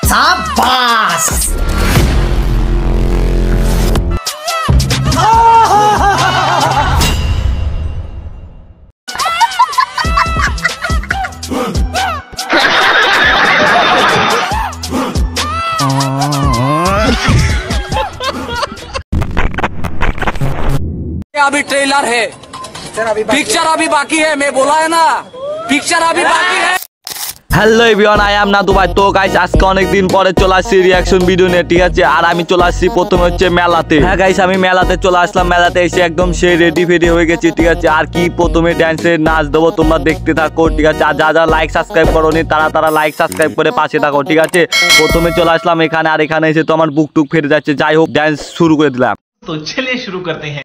शाबाश। अभी ट्रेलर है, पिक्चर अभी बाकी है। मैं बोला है ना, पिक्चर अभी बाकी है। হ্যালো এভরিওয়ান, আই এম নাদু ভাই। তো গাইস আজকে অনেক দিন পরে চলে আসছি রিঅ্যাকশন ভিডিও নিয়ে, ঠিক আছে। আর আমি চলে আসছি প্রথমে হচ্ছে মেলাতে। হ্যাঁ গাইস, আমি মেলাতে চলে আসলাম। মেলাতে এসে একদম সেই রেডি ফেডি হয়ে গেছি, ঠিক আছে। আর কি প্রথমে ড্যান্সের নাচ দেবো, তোমরা দেখতে থাকো, ঠিক আছে। আর যা লাইক সাবস্ক্রাইব করোনি তারা লাইক সাবস্ক্রাইব করে পাশে থাকো, ঠিক আছে। প্রথমে চলে আসলাম এখানে, আর এখানে এসে তো আমার বুক টুক ফেটে যাচ্ছে। যাই হোক, ড্যান্স শুরু করে দিলাম। तो चलिए शुरू करते हैं।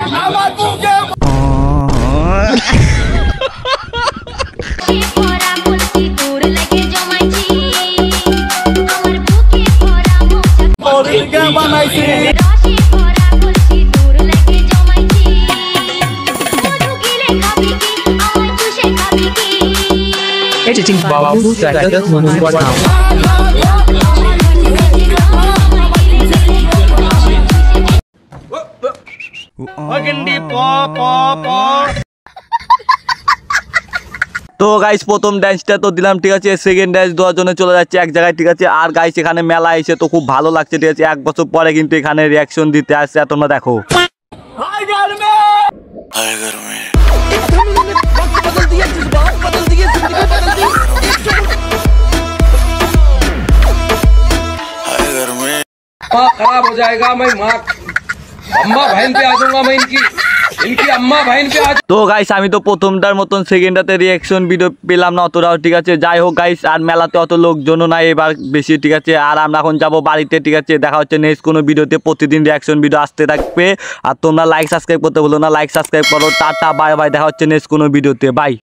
Editing Babu Sadat Manumbuat now. তো গাইস প্রথম ডান্সটা তো দিলাম, ঠিক আছে। সেকেন্ড ডান্স দেওয়ার জন্য চলে যাচ্ছে এক জায়গায়, ঠিক আছে। আর গাইস এখানে মেলা এসে তো খুব ভালো লাগছে, ঠিক আছে। 1 বছর পরে কিন্তু এখানে রিঅ্যাকশন দিতে আসছে, তোমরা দেখো। खराब हो जाएगा, मैं माँ अम्मा बहन पे आ जाऊंगा, मैं इनकी अम्मा बहन पे आ। তো গাইস আমি তো প্রথমটার মতন সেকেন্ডটাতে রিঅ্যাকশন ভিডিও পেলাম না অতটাও, ঠিক আছে। যাই হোক গাইস, আর মেলাতে অত লোকজনও নাই এবার বেশি, ঠিক আছে। আর আমরা এখন যাবো বাড়িতে, ঠিক আছে। দেখা হচ্ছে নেক্সট কোনো ভিডিওতে। প্রতিদিন রিঅ্যাকশন ভিডিও আসতে থাকবে। আর তোমরা লাইক সাবস্ক্রাইব করতে বলো না, লাইক সাবস্ক্রাইব করো। টাটা বাই বাই, দেখা হচ্ছে নেক্সট কোনো ভিডিওতে, বাই।